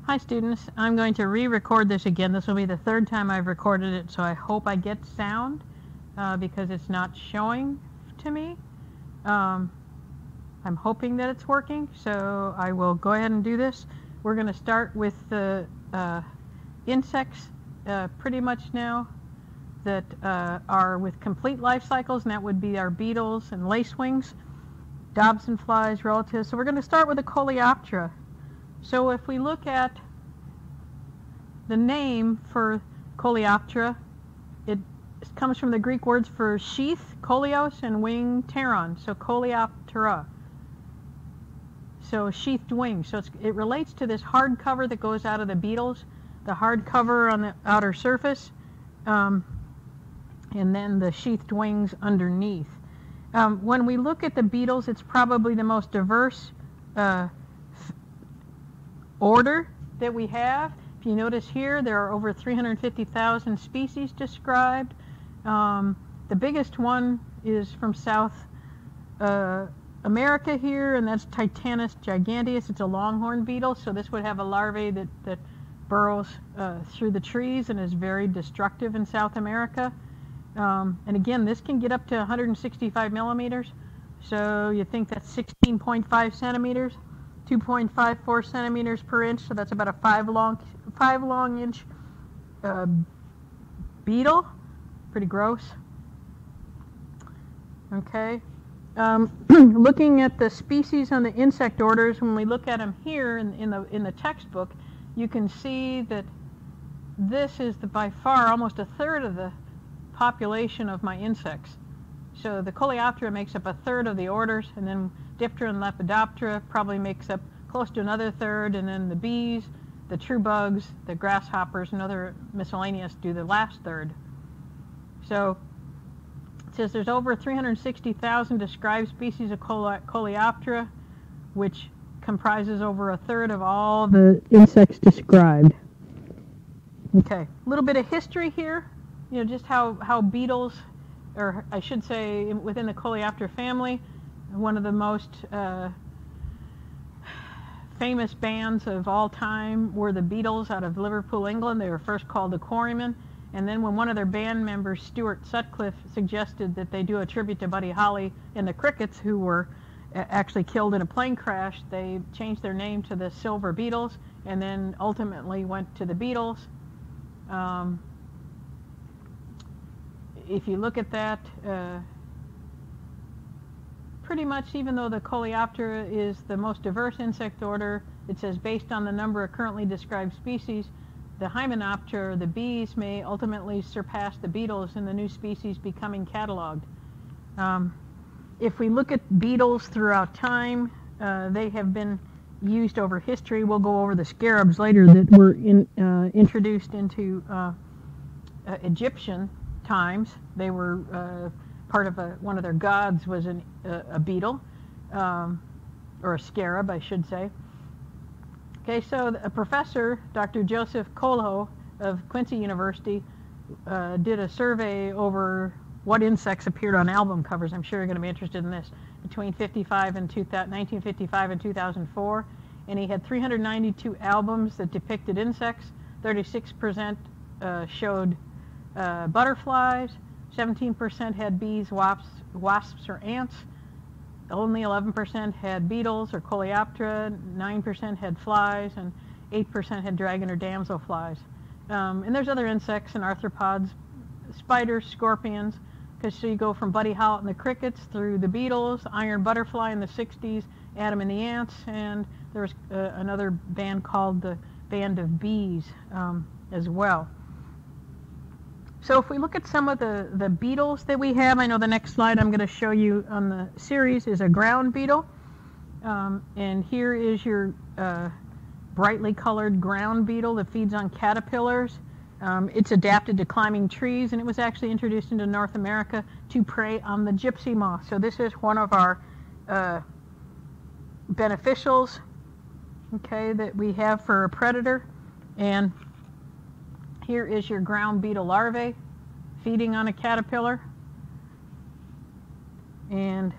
Hi students, I'm going to re-record this again. This will be the third time I've recorded it, so I hope I get sound because it's not showing to me. I'm hoping that it's working, so I will go ahead and do this. We're going to start with the insects pretty much now that are with complete life cycles, and that would be our beetles and lacewings, Dobson flies, relatives. So we're going to start with the Coleoptera. So if we look at the name for Coleoptera, it comes from the Greek words for sheath, koleos, and wing, pteron. So Coleoptera. So sheathed wings. So it relates to this hard cover that goes out of the beetles, the hard cover on the outer surface, and then the sheathed wings underneath. When we look at the beetles, it's probably the most diverse order that we have. If you notice here, there are over 350,000 species described. The biggest one is from South America here, and that's Titanus giganteus. It's a longhorn beetle, so this would have a larvae that burrows through the trees and is very destructive in South America. And again, this can get up to 165 millimeters, so you think that's 16.5 centimeters. 2.54 centimeters per inch, so that's about a 5 long inch beetle. Pretty gross. Okay. Looking at the species on the insect orders, when we look at them here in the textbook, you can see that this is by far almost a third of the population of my insects. So the Coleoptera makes up a third of the orders, and then Diptera and Lepidoptera probably makes up close to another third, and then the bees, the true bugs, the grasshoppers, and other miscellaneous do the last third. So it says there's over 360,000 described species of Coleoptera, which comprises over a third of all the insects described. Okay, a little bit of history here, just how beetles, or I should say within the Coleoptera family, one of the most famous bands of all time were the Beatles out of Liverpool, England. They were first called the Quarrymen, and then when one of their band members, Stuart Sutcliffe, suggested that they do a tribute to Buddy Holly and the Crickets, who were actually killed in a plane crash, they changed their name to the Silver Beatles, and then ultimately went to the Beatles. If you look at that, pretty much, even though the Coleoptera is the most diverse insect order, it says based on the number of currently described species, the Hymenoptera, the bees, may ultimately surpass the beetles in the new species becoming cataloged. If we look at beetles throughout time, they have been used over history. We'll go over the scarabs later that were introduced into Egyptian times. They were part of one of their gods was a beetle, or a scarab, I should say. Okay, so a professor, Dr. Joseph Kolho of Quincy University, did a survey over what insects appeared on album covers. I'm sure you're going to be interested in this. Between 1955 and 2004, and he had 392 albums that depicted insects. 36% showed butterflies. 17% had bees, wasps, or ants. Only 11% had beetles or Coleoptera. 9% had flies, and 8% had dragon or damselflies. And there's other insects and arthropods, spiders, scorpions. So you go from Buddy Holly and the Crickets through the beetles, Iron Butterfly in the 60s, Adam and the Ants, and there was another band called the Band of Bees as well. So if we look at some of the beetles that we have, I know the next slide I'm going to show you on the series is a ground beetle. And here is your brightly colored ground beetle that feeds on caterpillars. It's adapted to climbing trees, and it was actually introduced into North America to prey on the gypsy moth. So this is one of our beneficials, okay, that we have for a predator. And here is your ground beetle larvae feeding on a caterpillar. And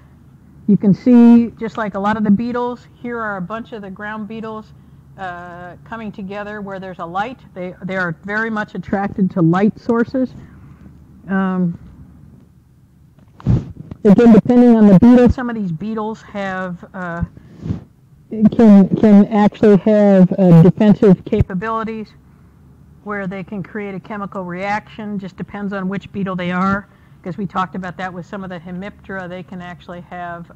you can see, just like a lot of the beetles, here are a bunch of the ground beetles coming together where there's a light. They are very much attracted to light sources. Again, depending on the beetle, some of these beetles have can actually have defensive capabilities where they can create a chemical reaction. Just depends on which beetle they are, because we talked about that with some of the Hemiptera. They can actually have,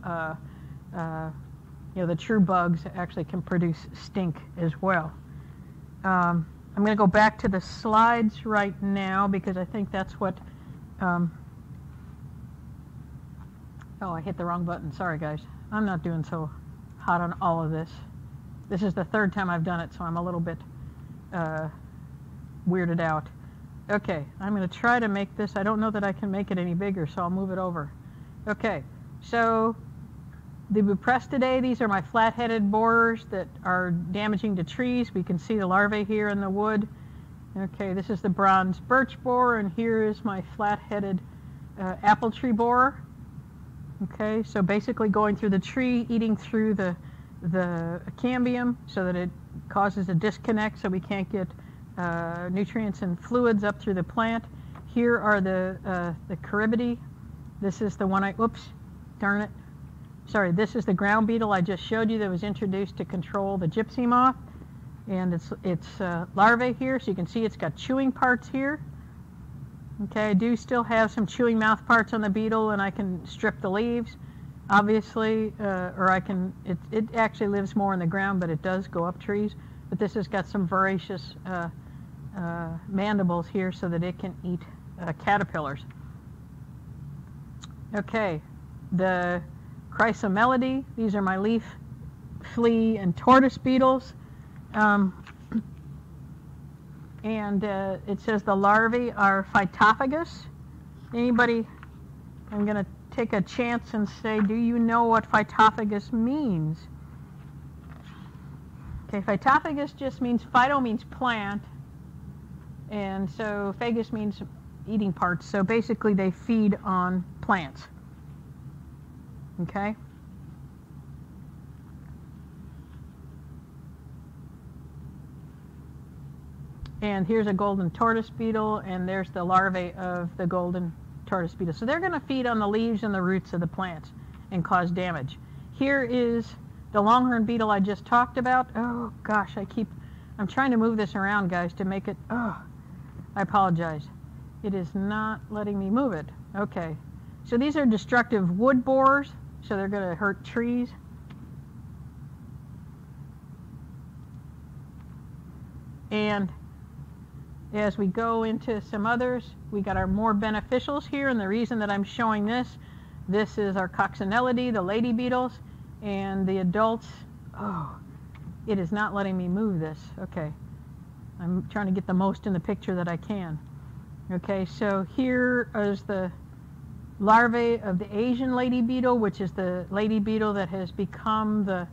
the true bugs actually can produce stink as well. I'm going to go back to the slides right now because I think that's what. Oh, I hit the wrong button. Sorry, guys. I'm not doing so hot on all of this. This is the third time I've done it, so I'm a little bit weirded out. Okay, I'm going to try to make this. I don't know that I can make it any bigger, so I'll move it over. Okay, so the Buprestidae, these are my flat-headed borers that are damaging to trees. We can see the larvae here in the wood. Okay, this is the bronze birch borer, and here is my flat-headed apple tree borer. Okay, so basically going through the tree, eating through the cambium so that it causes a disconnect so we can't get nutrients and fluids up through the plant. Here are the Caribidae. This is the one darn it. Sorry, this is the ground beetle I just showed you that was introduced to control the gypsy moth. And it's larvae here, so you can see it's got chewing parts here. Okay, I do still have some chewing mouth parts on the beetle, and I can strip the leaves, obviously, or I can, it actually lives more in the ground, but it does go up trees. But this has got some voracious mandibles here so that it can eat caterpillars. Okay, the Chrysomelidae, these are my leaf, flea, and tortoise beetles. And it says the larvae are phytophagous. Anybody, I'm going to take a chance and say, do you know what phytophagous means? Okay, phytophagous just means, phyto means plant, and so phagus means eating parts. So basically they feed on plants. Okay? And here's a golden tortoise beetle, and there's the larvae of the golden tortoise beetle. So they're going to feed on the leaves and the roots of the plants and cause damage. Here is the longhorn beetle I just talked about. Oh gosh, I'm trying to move this around, guys, to make it, I apologize. It is not letting me move it. Okay, so these are destructive wood borers, so they're going to hurt trees. And as we go into some others, we got our more beneficials here, and the reason that I'm showing this is our Coccinellidae, the lady beetles, and the adults. Oh, it is not letting me move this. Okay, I'm trying to get the most in the picture that I can. Okay, so here is the larvae of the Asian lady beetle, which is the lady beetle that has become the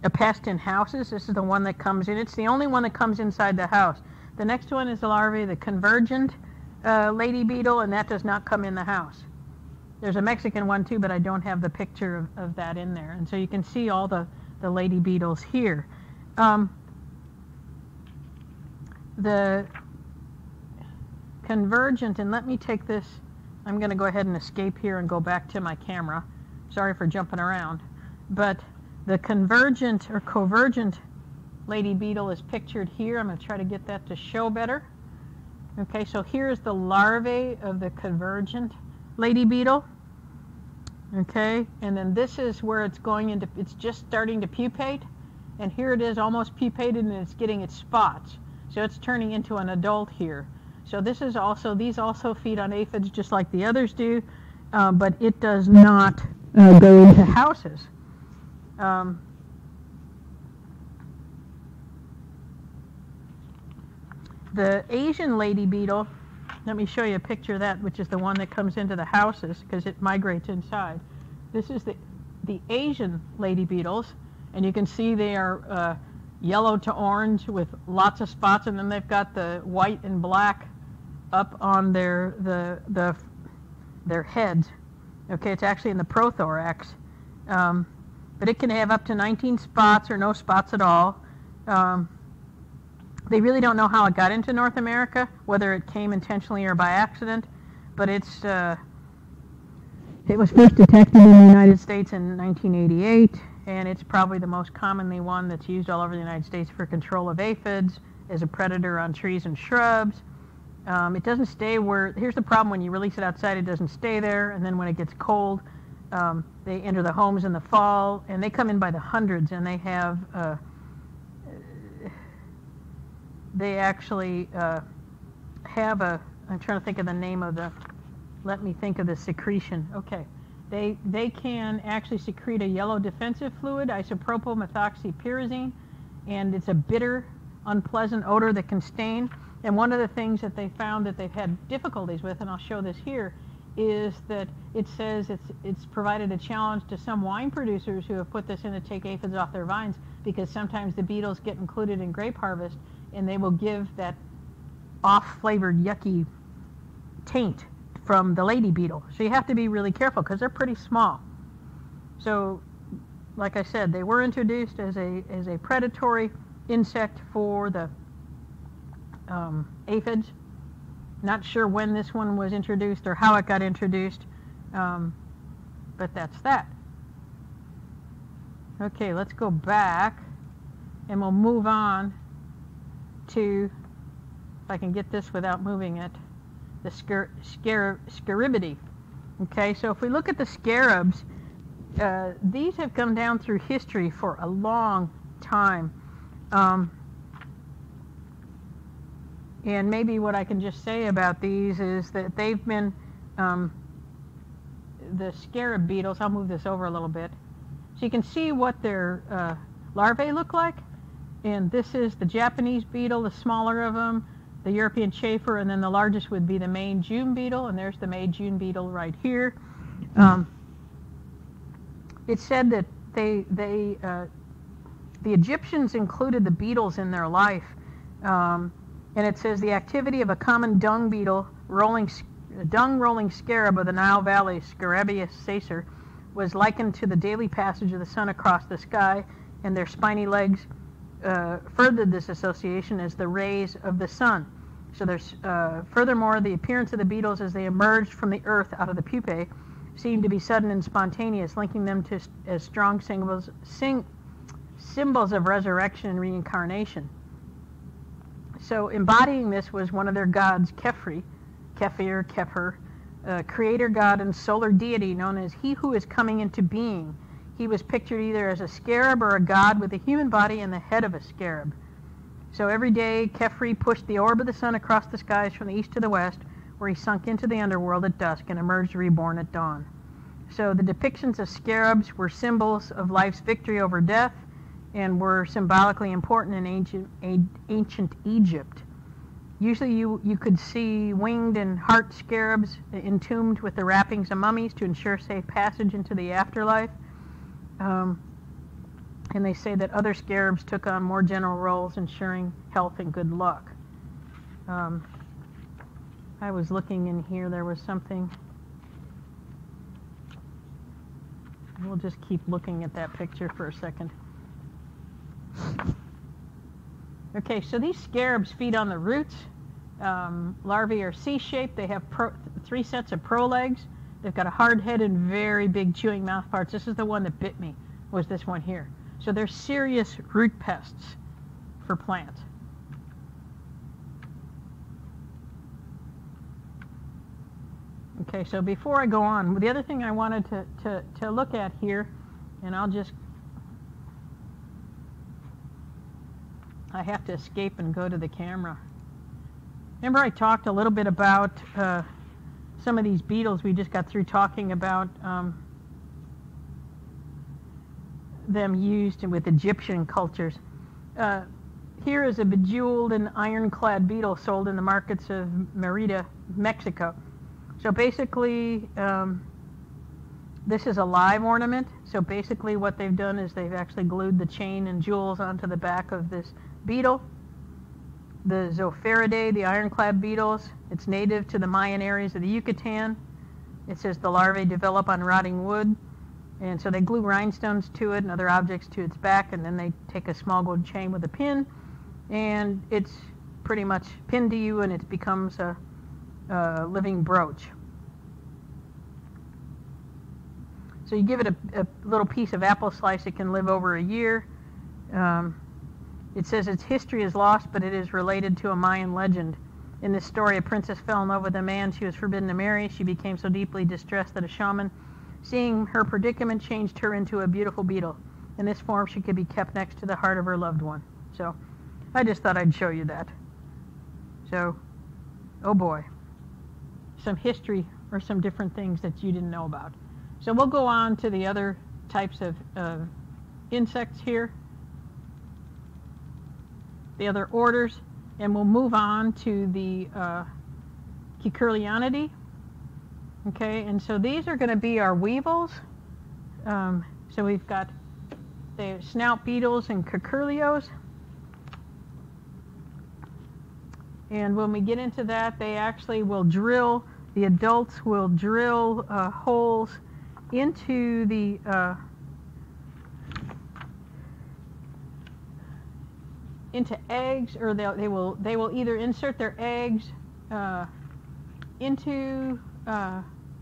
a pest in houses. This is the one that comes in. It's the only one that comes inside the house. The next one is the larvae of the convergent lady beetle, and that does not come in the house. There's a Mexican one too, but I don't have the picture of that in there. And so you can see all the lady beetles here. The convergent, and let me take this, I'm going to go ahead and escape here and go back to my camera. Sorry for jumping around. But the convergent or convergent lady beetle is pictured here. I'm going to try to get that to show better. Okay, so here's the larvae of the convergent lady beetle. Okay, and then this is where it's going into, it's just starting to pupate. And here it is almost pupated, and it's getting its spots. So it's turning into an adult here. So this is also, these also feed on aphids just like the others do, but it does not go into houses. The Asian lady beetle, let me show you a picture of that, which is the one that comes into the houses because it migrates inside. This is the Asian lady beetles, and you can see they are yellow to orange with lots of spots, and then they've got the white and black up on their heads. Okay, it's actually in the prothorax. But it can have up to 19 spots or no spots at all. They really don't know how it got into North America, whether it came intentionally or by accident, but it was first detected in the United States in 1988, and it's probably the most commonly one that's used all over the United States for control of aphids, as a predator on trees and shrubs. It doesn't stay where, here's the problem, when you release it outside, it doesn't stay there, and then when it gets cold, they enter the homes in the fall, and they come in by the hundreds, and they have, they actually have I'm trying to think of the name of the, let me think of the secretion. Okay. They can actually secrete a yellow defensive fluid, isopropyl methoxypyrazine, and it's a bitter, unpleasant odor that can stain. And one of the things that they found that they've had difficulties with, and I'll show this here, is that it says it's provided a challenge to some wine producers who have put this in to take aphids off their vines, because sometimes the beetles get included in grape harvest and they will give that off-flavored yucky taint from the lady beetle. So you have to be really careful because they're pretty small. So like I said, they were introduced as a predatory insect for the aphids. Not sure when this one was introduced or how it got introduced, but that's that. Okay, let's go back and we'll move on to, if I can get this without moving it, the Scarabidae. Okay, so if we look at the scarabs, these have come down through history for a long time. And maybe what I can just say about these is that they've been, the scarab beetles, I'll move this over a little bit, so you can see what their larvae look like. And this is the Japanese beetle, the smaller of them, the European chafer, and then the largest would be the May June beetle, and there's the May June beetle right here. It's said that the Egyptians included the beetles in their life, and it says the activity of a common dung beetle, dung-rolling scarab of the Nile Valley, Scarabaeus sacer, was likened to the daily passage of the sun across the sky, and their spiny legs furthered this association as the rays of the sun. So there's furthermore, the appearance of the beetles as they emerged from the earth out of the pupae seemed to be sudden and spontaneous, linking them to as strong symbols of resurrection and reincarnation. So embodying this was one of their gods, Kefri, Kefir, creator god and solar deity known as he who is coming into being. He was pictured either as a scarab or a god with a human body and the head of a scarab. So every day, Kefri pushed the orb of the sun across the skies from the east to the west, where he sunk into the underworld at dusk and emerged reborn at dawn. So the depictions of scarabs were symbols of life's victory over death and were symbolically important in ancient Egypt. Usually you could see winged and heart scarabs entombed with the wrappings of mummies to ensure safe passage into the afterlife. And they say that other scarabs took on more general roles, ensuring health and good luck. I was looking in here, there was something. We'll just keep looking at that picture for a second. Okay, so these scarabs feed on the roots. Larvae are C-shaped. They have 3 sets of prolegs. They've got a hard head and very big chewing mouth parts. This is the one that bit me, was this one here. So they're serious root pests for plants. Okay, so before I go on, the other thing I wanted to look at here, and I have to escape and go to the camera. Remember I talked a little bit about some of these beetles we just got through talking about them used with Egyptian cultures. Here is a bejeweled and ironclad beetle sold in the markets of Mérida, Mexico. So basically, this is a live ornament. So basically what they've done is they've actually glued the chain and jewels onto the back of this beetle. The Zopheridae, the ironclad beetles, it's native to the Mayan areas of the Yucatan. It says the larvae develop on rotting wood, and so they glue rhinestones to it and other objects to its back, and then they take a small gold chain with a pin, and it's pretty much pinned to you, and it becomes a living brooch. So you give it a little piece of apple slice, it can live over a year. It says its history is lost, but it is related to a Mayan legend. In this story, a princess fell in love with a man she was forbidden to marry. She became so deeply distressed that a shaman, seeing her predicament, changed her into a beautiful beetle. In this form, she could be kept next to the heart of her loved one. So I just thought I'd show you that. So, oh boy, some history or some different things that you didn't know about. So we'll go on to the other types of insects here, the other orders, and we'll move on to the Cuculionidae. Okay, and so these are going to be our weevils. So we've got the snout beetles and cuculios. And when we get into that, they actually will drill, the adults will drill holes into the into eggs, or they will either insert their eggs into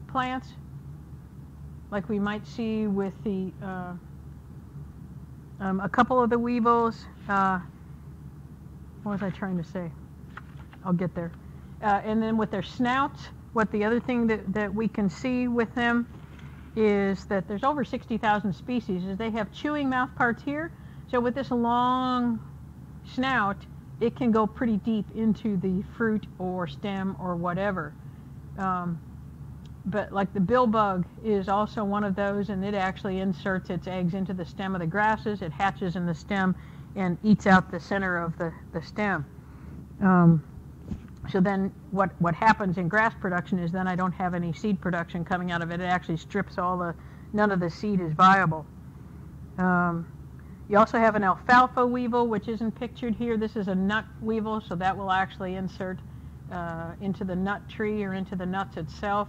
plants, like we might see with the a couple of the weevils. What was I trying to say? I'll get there. And then with their snouts, what the other thing that we can see with them is that there's over 60,000 species, is they have chewing mouth parts here. So with this long snout, it can go pretty deep into the fruit or stem or whatever. But like the billbug is also one of those, and it actually inserts its eggs into the stem of the grasses. It hatches in the stem and eats out the center of the stem. So then what happens in grass production is then I don't have any seed production coming out of it. It actually strips none of the seed is viable. You also have an alfalfa weevil, which isn't pictured here. This is a nut weevil, so that will actually insert into the nut tree or into the nuts itself.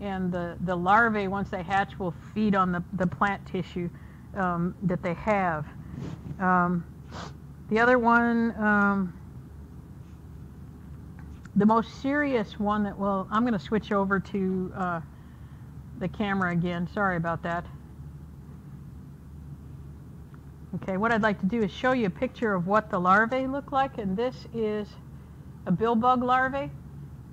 And the larvae, once they hatch, will feed on the plant tissue that they have. The other one, the most serious one that I'm going to switch over to the camera again. Sorry about that. Okay, what I'd like to do is show you a picture of what the larvae look like, and this is a billbug larvae.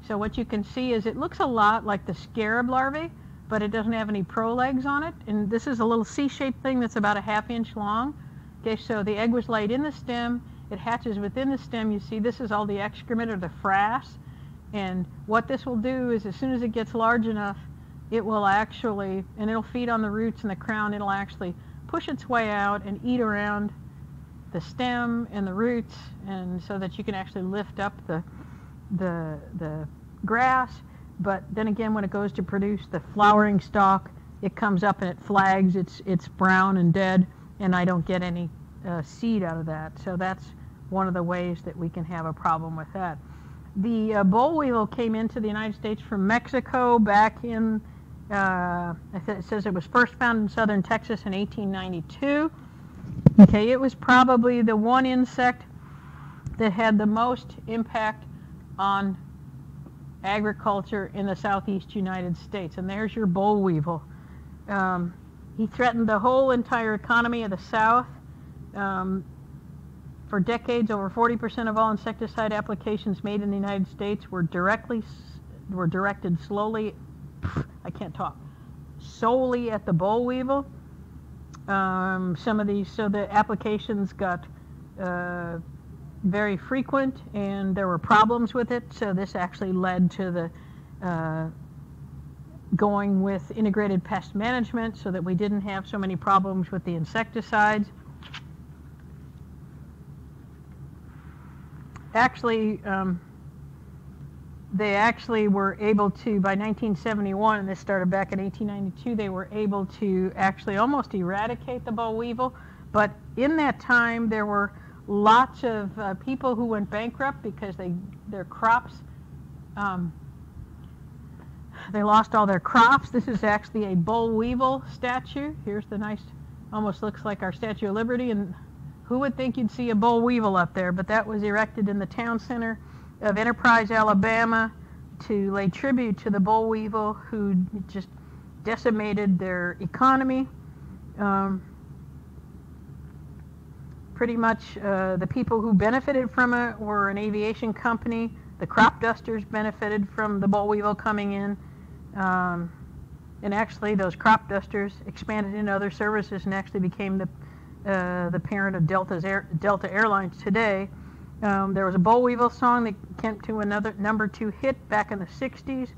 So what you can see is it looks a lot like the scarab larvae, but it doesn't have any prolegs on it. And this is a little C-shaped thing that's about a ½ inch long. Okay, so the egg was laid in the stem. It hatches within the stem. You see this is all the excrement or the frass. And what this will do is as soon as it gets large enough, it will actually, and it'll feed on the roots and the crown, it'll actually push its way out and eat around the stem and the roots, and so that you can actually lift up the grass. But then again, when it goes to produce the flowering stalk, it comes up and it flags, it's brown and dead, and I don't get any seed out of that. So that's one of the ways that we can have a problem with that. The boll weevil came into the United States from Mexico back in, it says it was first found in southern Texas in 1892. Okay, it was probably the one insect that had the most impact on agriculture in the southeast United States. And there's your boll weevil. He threatened the whole entire economy of the South. For decades, over 40% of all insecticide applications made in the United States were directed solely at the boll weevil. Some of these, so the applications got very frequent, and there were problems with it. So this actually led to the going with integrated pest management, so that we didn't have so many problems with the insecticides. Actually, they actually were able to, by 1971, and this started back in 1892, they were able to actually almost eradicate the boll weevil. But in that time, there were lots of people who went bankrupt because their crops they lost all their crops. This is actually a boll weevil statue. Here's the nice, almost looks like our Statue of Liberty, and who would think you'd see a boll weevil up there? But that was erected in the town center of Enterprise, Alabama, to lay tribute to the boll weevil who just decimated their economy. Pretty much the people who benefited from it were an aviation company. The crop dusters benefited from the boll weevil coming in. And actually those crop dusters expanded into other services and actually became the parent of Delta Airlines today. There was a boll weevil song that came to another #2 hit back in the 60s.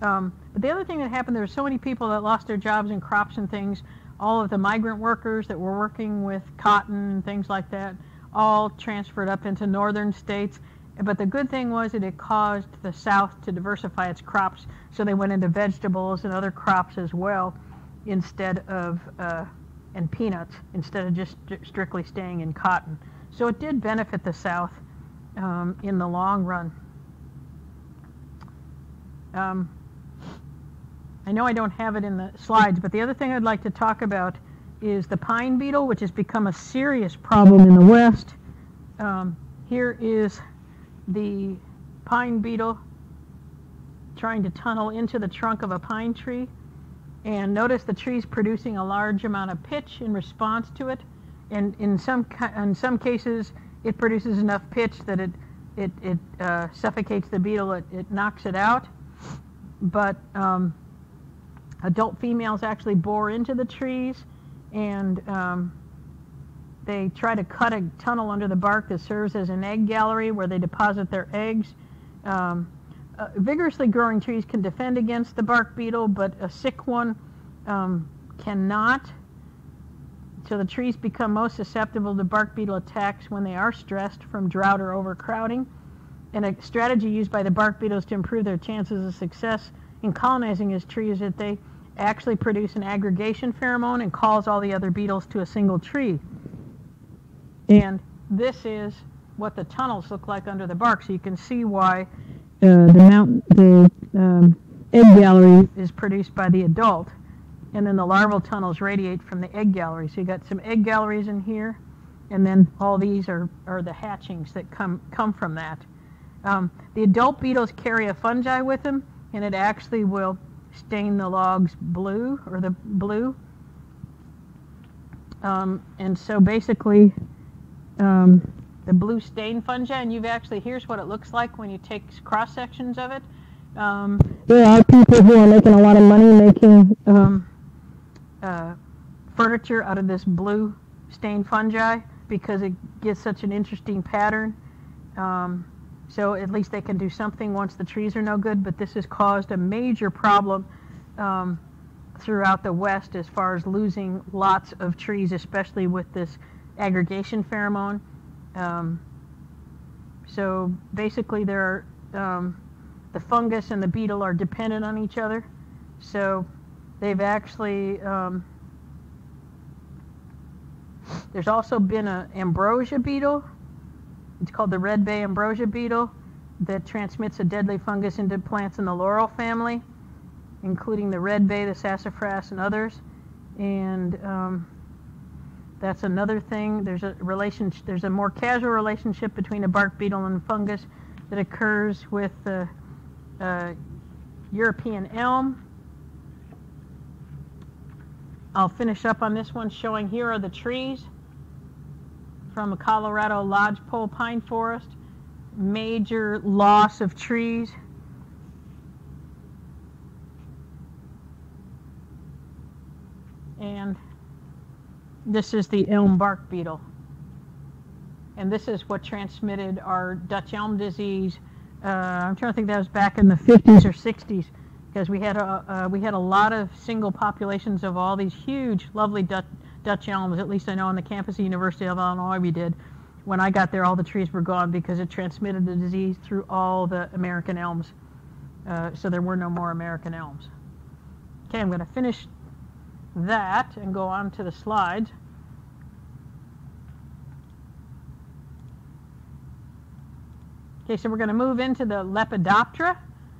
But the other thing that happened, there were so many people that lost their jobs in crops and things. All of the migrant workers that were working with cotton and things like that all transferred up into northern states. But the good thing was that it caused the South to diversify its crops, so they went into vegetables and other crops as well, instead of and peanuts, instead of just strictly staying in cotton. So it did benefit the South in the long run. I know I don't have it in the slides, but the other thing I'd like to talk about is the pine beetle, which has become a serious problem in the West. Here is the pine beetle trying to tunnel into the trunk of a pine tree. And notice the tree's producing a large amount of pitch in response to it. And in some cases, it produces enough pitch that it suffocates the beetle, it knocks it out. But adult females actually bore into the trees, and they try to cut a tunnel under the bark that serves as an egg gallery where they deposit their eggs. Vigorously growing trees can defend against the bark beetle, but a sick one cannot. So the trees become most susceptible to bark beetle attacks when they are stressed from drought or overcrowding. And a strategy used by the bark beetles to improve their chances of success in colonizing this tree is that they actually produce an aggregation pheromone and calls all the other beetles to a single tree. And this is what the tunnels look like under the bark, so you can see why the egg gallery is produced by the adult, and then the larval tunnels radiate from the egg gallery. So you got some egg galleries in here, and then all these are the hatchings that come from that. The adult beetles carry a fungi with them, and it actually will stain the logs blue, or the blue. And so basically, the blue stain fungi, and here's what it looks like when you take cross sections of it. There are people who are making a lot of money making furniture out of this blue stain fungi because it gives such an interesting pattern. So at least they can do something once the trees are no good, but this has caused a major problem throughout the West as far as losing lots of trees, especially with this aggregation pheromone. So basically the fungus and the beetle are dependent on each other. So they've actually, there's also been an ambrosia beetle. It's called the red bay ambrosia beetle that transmits a deadly fungus into plants in the laurel family, including the red bay, the sassafras, and others. And that's another thing. There's a more casual relationship between a bark beetle and fungus that occurs with the European elm. I'll finish up on this one showing here are the trees from a Colorado lodgepole pine forest. Major loss of trees. And this is the elm bark beetle. And this is what transmitted our Dutch elm disease. I'm trying to think, that was back in the 50s or 60s, because we had a lot of single populations of all these huge, lovely Dutch elms. At least I know on the campus of the University of Illinois we did. When I got there, all the trees were gone because it transmitted the disease through all the American elms. So there were no more American elms. Okay, I'm going to finish that and go on to the slides. Okay, so we're going to move into the Lepidoptera.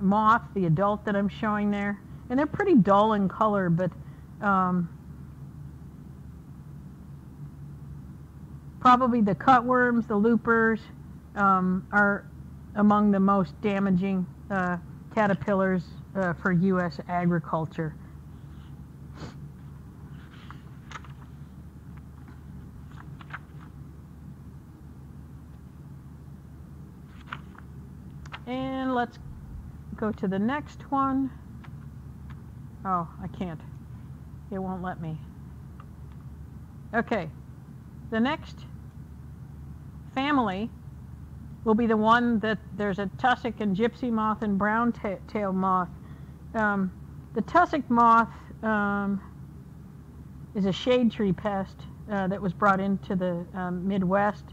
moth, the adult that I'm showing there. And they're pretty dull in color, but probably the cutworms, the loopers, are among the most damaging caterpillars for U.S. agriculture. And let's go to the next one. Oh, I can't. It won't let me. Okay. The next family will be the one that there's a tussock and gypsy moth and brown-tailed moth. The tussock moth is a shade tree pest that was brought into the Midwest.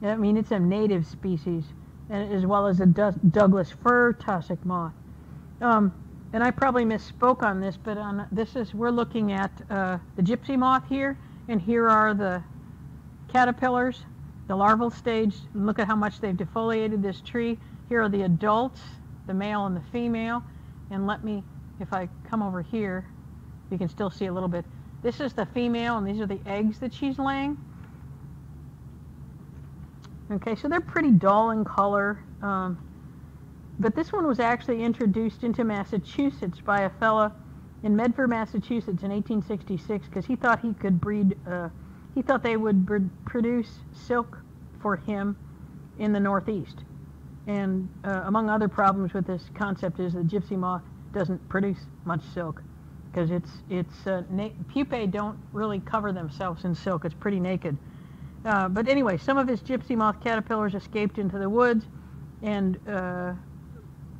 I mean, it's a native species, as well as a Douglas fir tussock moth. And I probably misspoke on this, but we're looking at the gypsy moth here, and here are the caterpillars, the larval stage. Look at how much they've defoliated this tree. Here are the adults, the male and the female. And if I come over here, you can still see a little bit. This is the female, and these are the eggs that she's laying. Okay, so they're pretty dull in color. But this one was actually introduced into Massachusetts by a fella in Medford, Massachusetts in 1866 because he thought he could breed, he thought they would produce silk for him in the Northeast. And among other problems with this concept is the gypsy moth doesn't produce much silk because pupae don't really cover themselves in silk. It's pretty naked. But anyway, some of his gypsy moth caterpillars escaped into the woods, and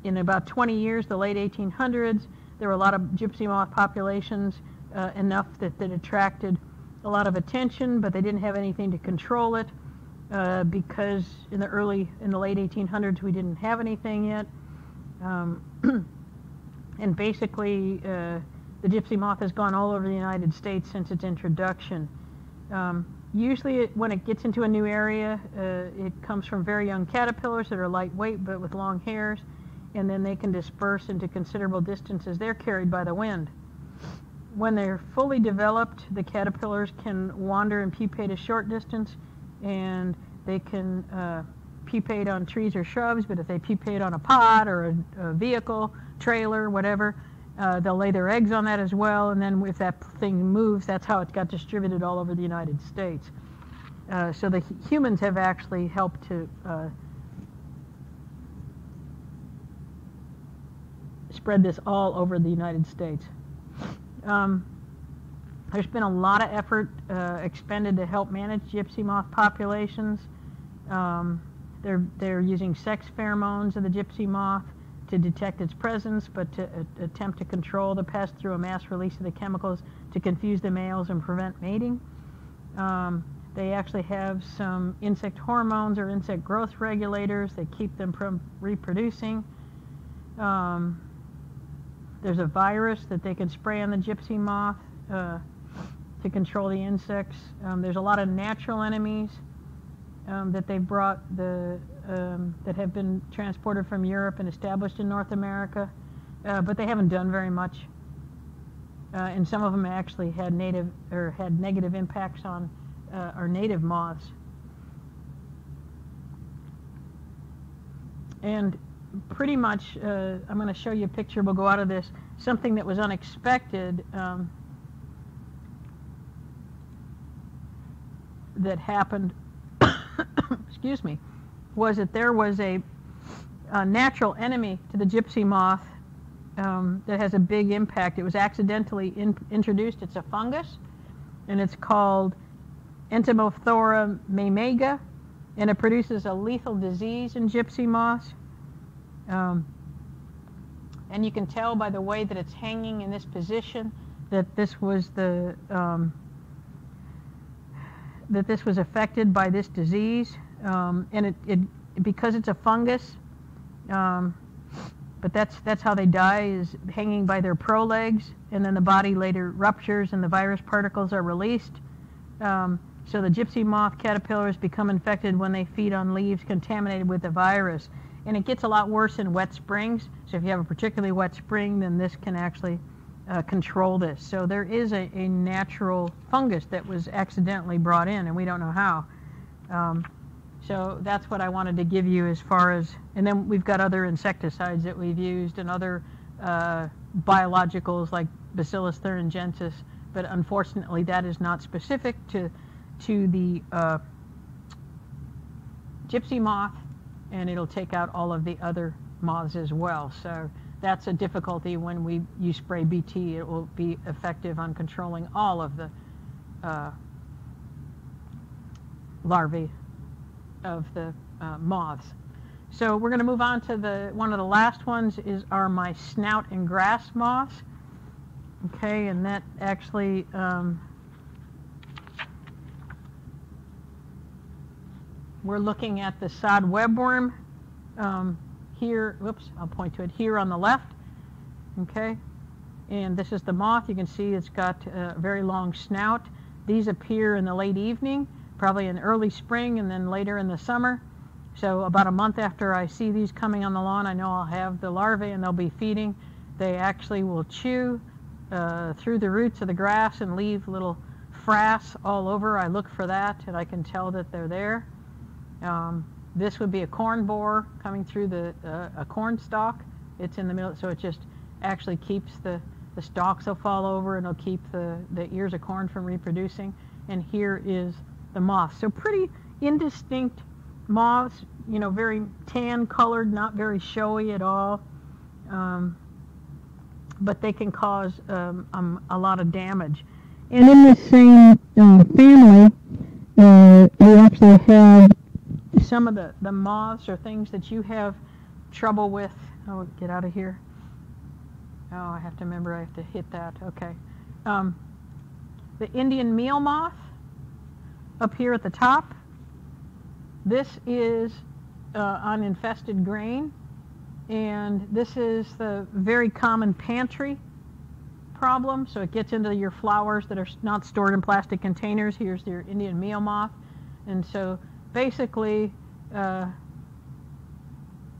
in about 20 years, the late 1800s, there were a lot of gypsy moth populations, enough that attracted a lot of attention, but they didn't have anything to control it because in the late 1800s, we didn't have anything yet. And basically, the gypsy moth has gone all over the United States since its introduction. Usually when it gets into a new area, it comes from very young caterpillars that are lightweight but with long hairs, and then they can disperse into considerable distances. They're carried by the wind. When they're fully developed, the caterpillars can wander and pupate a short distance, and they can pupate on trees or shrubs, but if they pupate on a pot or a vehicle, trailer, whatever, they'll lay their eggs on that as well, and then if that thing moves, that's how it got distributed all over the United States. So the humans have actually helped to spread this all over the United States. There's been a lot of effort expended to help manage gypsy moth populations. They're using sex pheromones of the gypsy moth to detect its presence, but to attempt to control the pest through a mass release of the chemicals to confuse the males and prevent mating. They actually have some insect hormones or insect growth regulators that keep them from reproducing. There's a virus that they can spray on the gypsy moth to control the insects. There's a lot of natural enemies that they've brought, that have been transported from Europe and established in North America, but they haven't done very much. And some of them actually had negative impacts on our native moths. And pretty much, I'm going to show you a picture. We'll go out of this. Something that was unexpected that happened, excuse me, was that there was a natural enemy to the gypsy moth that has a big impact. It was accidentally introduced. It's a fungus, and it's called Entomophthora maimega, and it produces a lethal disease in gypsy moths. And you can tell by the way that it's hanging in this position that this was affected by this disease, and because it's a fungus. But that's how they die, is hanging by their prolegs, and then the body later ruptures and the virus particles are released. So the gypsy moth caterpillars become infected when they feed on leaves contaminated with the virus. And it gets a lot worse in wet springs. So if you have a particularly wet spring, then this can actually control this. So there is a natural fungus that was accidentally brought in, and we don't know how. So that's what I wanted to give you as far as, and then we've got other insecticides that we've used and other biologicals like Bacillus thuringiensis, but unfortunately that is not specific to the gypsy moth, and it'll take out all of the other moths as well. So that's a difficulty when you spray BT. It will be effective on controlling all of the larvae of the moths. So we're going to move on to one of the last ones are my snout and grass moths. Okay, and that actually we're looking at the sod webworm here. Whoops, I'll point to it here on the left. Okay, and this is the moth. You can see it's got a very long snout. These appear in the late evening, probably in early spring, and then later in the summer. So about a month after I see these coming on the lawn, I know I'll have the larvae and they'll be feeding. They actually will chew through the roots of the grass and leave little frass all over. I look for that and I can tell that they're there. This would be a corn borer coming through a corn stalk. It's in the middle, so it just actually keeps the stalks will fall over and it'll keep the ears of corn from reproducing. And here is the moth. So pretty indistinct moths, you know, very tan colored, not very showy at all. But they can cause a lot of damage. And in the same family, you actually have some of the moths or things that you have trouble with. Oh, get out of here. Oh, I have to remember I have to hit that. Okay. The Indian meal moth up here at the top. This is on infested grain. And this is the very common pantry problem. So it gets into your flowers that are not stored in plastic containers. Here's your Indian meal moth. And so basically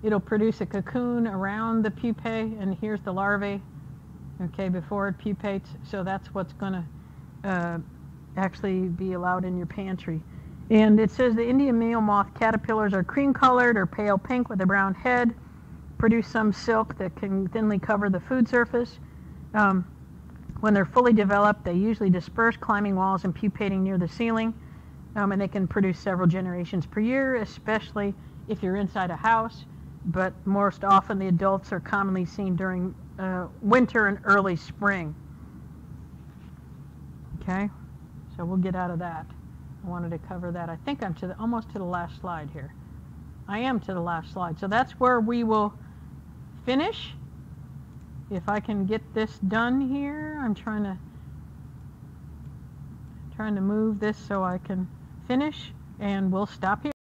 it'll produce a cocoon around the pupae, and here's the larvae, okay, before it pupates. So that's what's going to actually be allowed in your pantry. And it says the Indian meal moth caterpillars are cream colored or pale pink with a brown head, produce some silk that can thinly cover the food surface. When they're fully developed, they usually disperse, climbing walls and pupating near the ceiling. And they can produce several generations per year, especially if you're inside a house. But most often the adults are commonly seen during winter and early spring. Okay, so we'll get out of that. I wanted to cover that. I think I'm almost to the last slide here. I am to the last slide. So that's where we will finish. If I can get this done here, I'm trying to move this so I can finish, and we'll stop here.